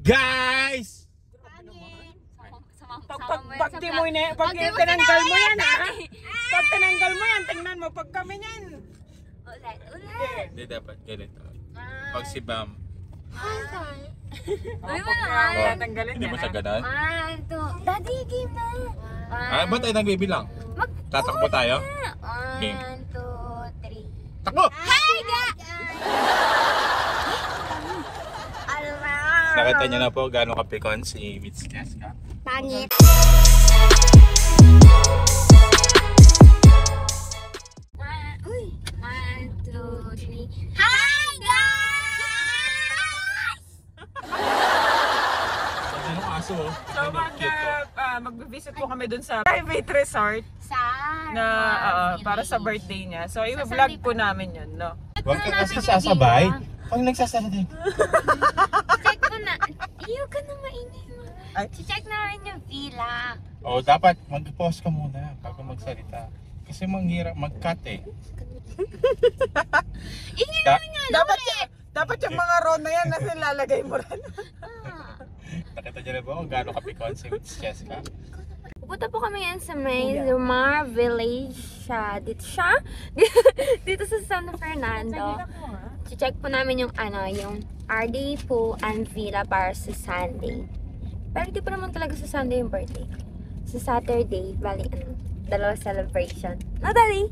Guys! Pag tinanggal mo yan, ha? Pag tinanggal mo yan, tingnan mo pag kami yan. Ulit. Hindi dapat ganito. Pag si Bam. Tatanggalin Hindi mo siya ganun? 1, 2. Daddy, game na. Ba't tayo nagbibilang? Tatakbo tayo? 1, 2, 3. Takbo! Hi, guys! Nakita niyo na po gano'ng kapikon si Miss Jessica. Pangit. Uy! 1, 2, 3. Hi, guys! Anong aso? So mag-visit po kami dun sa private resort na para sa birthday niya. So i-vlog po namin yun, no? Huwag ka kasi sasabay. Pag nagsasabay. Check mo na. Iyo ka na maingay mo. Check namin yung villa. Oo, dapat mag-pause ka muna bago magsalita. Kasi manghirap mag-cut eh. Ingay namin nga Dapat yung mga ron na yan na nilalagay mo rin. Nakita niyo na ba kung gano'ng kapikon si Miss Jessica? Pupunta po kami yan sa may Lumar Village dito siya. Dito sa San Fernando. Check po namin yung yung RD Pool and Villa para sa Sunday. Pero di pa naman talaga sa Sunday yung birthday. Sa Saturday, bali dalawa celebration. No, Daddy?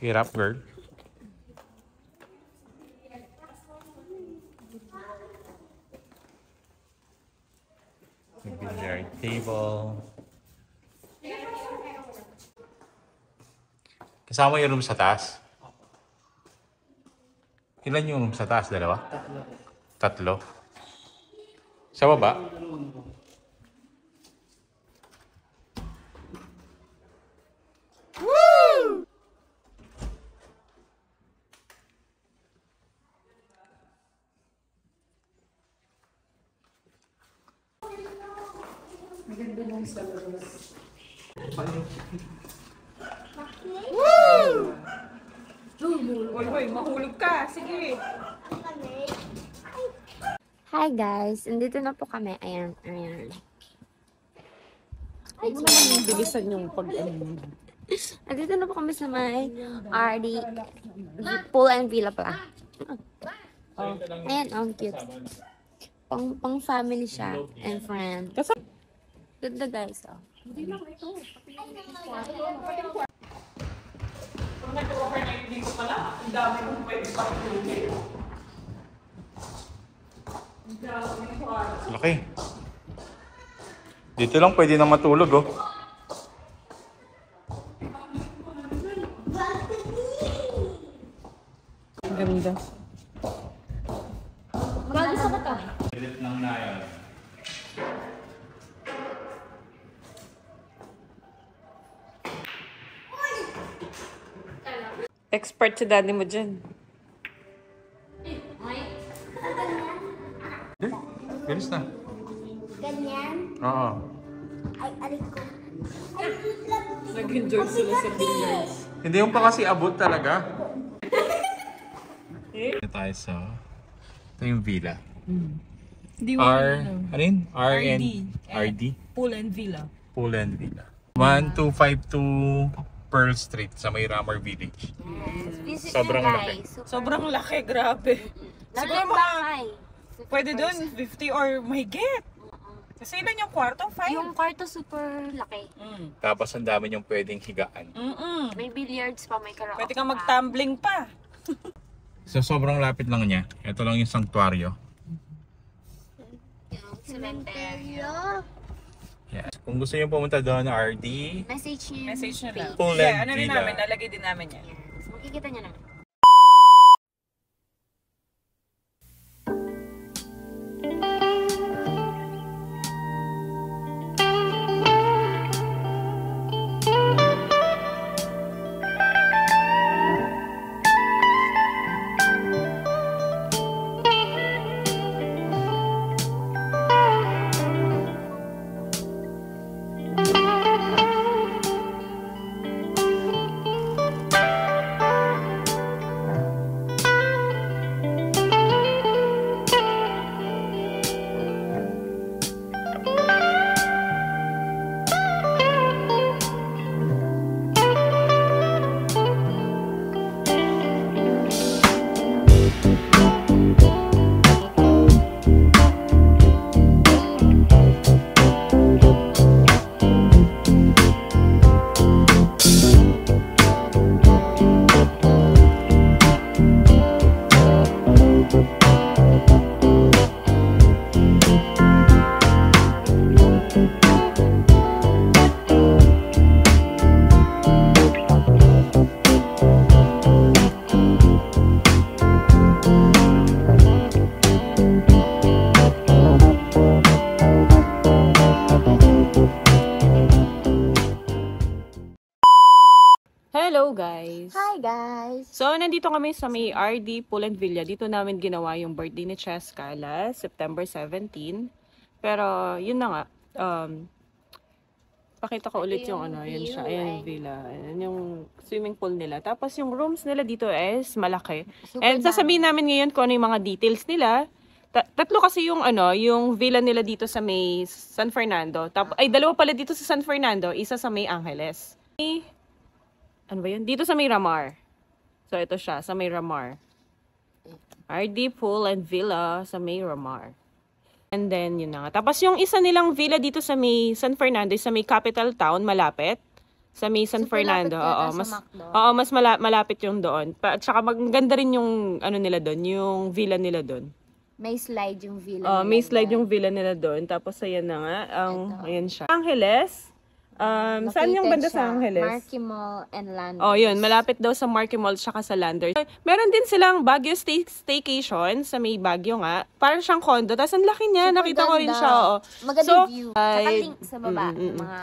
Hirap, girl. Billiard table. Kasama yung room sa taas? Ilan yung room sa taas? Dalawa? Tatlo. Sa baba? Maganda nung sa labas. Uy, mahulog ka. Sige. Hi guys, nandito na po kami. Ayan. Huwag mo naman bilisan yung Nandito na po kami sa may RD Pool and Villa pala. Ayan, ang cute. Pang family siya and friend. Ganda guys, oh. Kung nag-overnight dito pala, ang dami mong pwede pakitulogin. Laki. Dito lang pwede na matulog, oh. Ang ganda. Gusto ko to. Pilit lang na yan. Expert si daddy mo dyan. Bilis na. Ganyan? Oo. Ay, arik ko. Nag-enjoy sila sa billiards. Hindi yung pa kasi abot talaga. Ito tayo sa... Ito yung villa. Hindi Ano yun? RD? Pool and Villa. Pool and Villa. 1252 Pearl Street sa may Ramar Village. Visit Sobrang nyo, laki. guys. Sobrang laki, grabe. Siguro mga pwede dun, 50 or mahigit. Kasi ilan yung kwarto? 5? Yung kwarto super laki. Tapos ang dami niyong pwedeng higaan. May billiards pa, may karaoke. Pwede kang mag-tumbling pa. So sobrang lapit lang niya. Ito lang yung sanctuaryo. Cementerio. Yes. Kung gusto niyo pumunta doon, RD. Message Message nyo lang. Pool and Yeah, ano rin Villa. namin, nalagay din namin yan. Yes. Makikita nyo naman. Hi guys! So, nandito kami sa may RD Pool and Villa. Dito namin ginawa yung birthday ni Cheska last September 17. Pero, yun na nga. Pakita ko ulit yung ano. Yun siya. Ayan yung villa. Ayan yung swimming pool nila. Tapos, yung rooms nila dito is malaki. And sasabihin namin ngayon kung ano yung mga details nila. Tatlo kasi yung ano, yung villa nila dito sa may San Fernando. Ay, dalawa pala dito sa San Fernando. Isa sa may Angeles. Ano ba yun? Dito sa may Ramar. So, ito siya, sa may Ramar. RD Pool and Villa sa may Ramar. And then, yun na nga. Tapos, yung isa nilang villa dito sa may San Fernando, sa may capital town, malapit. Sa may San Fernando. Mas malapit yung doon. At saka, maganda rin yung, ano nila doon, yung villa nila doon. May slide yung villa nila. May slide yung villa nila doon. Tapos, ayan na nga. Ayan siya. Angeles. Saan yung banda sa Angeles? Marquee Mall and Landers. Oh, yun. Malapit daw sa Marquee Mall tsaka sa Landers. Meron din silang Baguio staycation sa may Baguio nga. Parang siyang condo. Tapos ang laki niya. Super Nakita ko rin ganda. siya. Oo. Magandang view. Saka link sa baba. Mga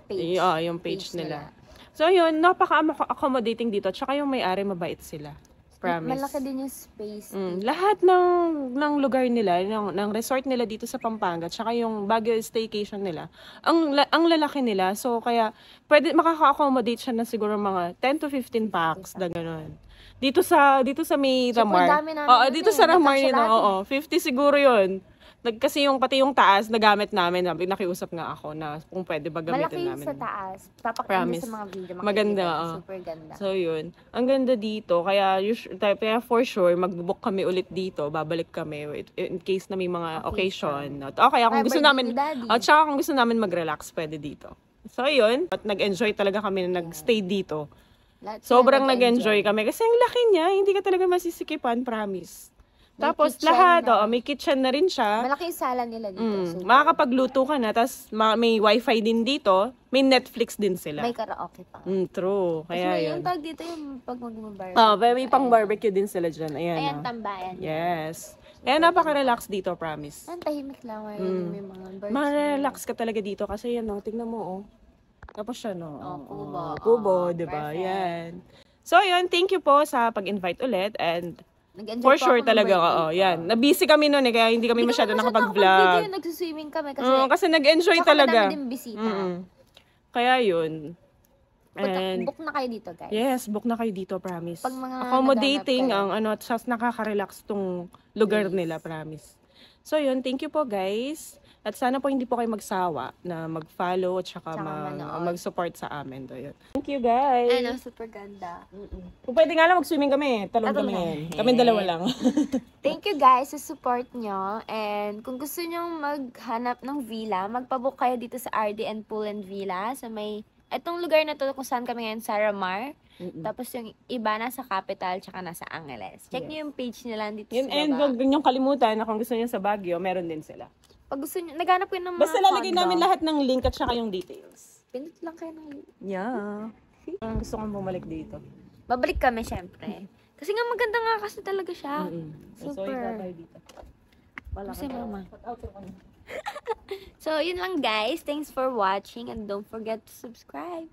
page. Yung page nila. So, yun. Napaka-accommodating dito. Tsaka yung may-ari, mabait sila. Promise. Malaki din yung space. Lahat ng lugar nila, ng resort nila dito sa Pampanga, tsaka yung Baguio staycation nila, ang lalaki nila. So, kaya, makaka-accommodate siya na siguro mga 10 to 15 packs na gano'n. Dito sa may Ramar. Dito sa Ramar nila, 50 siguro yun. Kasi pati yung taas, nagamit namin, nakiusap nga ako na kung pwede ba gamitin namin. Malaki sa taas. Papakita sa mga video. Maganda. Super ganda. So, yun. Ang ganda dito. Kaya for sure, mag-book kami ulit dito. Babalik kami in case na may mga occasion. Okay, kung gusto namin, tsaka kung gusto namin mag-relax, pwede dito. So, yun. At nag-enjoy talaga kami na nag-stay dito. Sobrang nag-enjoy kami. Kasi ang laki niya, hindi ka talaga masisikipan, promise. Tapos lahat, may kitchen na rin siya. Malaki yung sala nila dito. Makakapagluto ka na, tapos may wifi din dito, may Netflix din sila. May karaoke pa. True. Kaya yun. Yung tag dito yung pag mag-barbecue. May pang barbecue din sila dyan. Ayan, tambayan. Yes. Kaya napaka-relax dito, promise. Ang tahimik lang. May mga birds. Ma-relax ka talaga dito kasi yan, tingnan mo, Tapos siya, kubo. Kubo, diba? Perfect. Yan. So, yun. Thank you po sa pag-invite ulit and nag-enjoy for sure talaga, yan. Na-busy kami noon kaya hindi kami masyado nakapag-vlog. Nag-swimming kami kasi nag-enjoy talaga. Din bisita. Kaya yun. And, book na kayo dito, guys. Yes, book na kayo dito, promise. Pag mga accommodating ang at nakaka-relax tong lugar nila, promise. So yun, thank you po guys. At sana po hindi po kayo magsawa na mag-follow at saka mag-support sa amin. Yun. Thank you guys. Super ganda. Kung pwede nga lang mag-swimming kami. Talon kami. Kami dalawa lang. Thank you guys sa support nyo. And kung gusto nyo maghanap ng villa, magpabook kayo dito sa RD and Pool and Villa. Sa itong lugar na to kung saan kami ngayon sa Ramar. Tapos yung iba nasa Capital tsaka nasa Angeles. Check nyo yung page nila dito sa baba. And huwag nyo kalimutan na kung gusto nyo sa Baguio, meron din sila. Pag gusto nyo, naghanap kayo ng mga basta lalagay namin lahat ng link at saka yung details. Pinit lang kayo ng link. Yeah. Gusto kong bumalik dito. Babalik kami syempre. Kasi nga maganda nga kasi talaga siya. Super. Kasi mama. So, yun lang guys. Thanks for watching and don't forget to subscribe.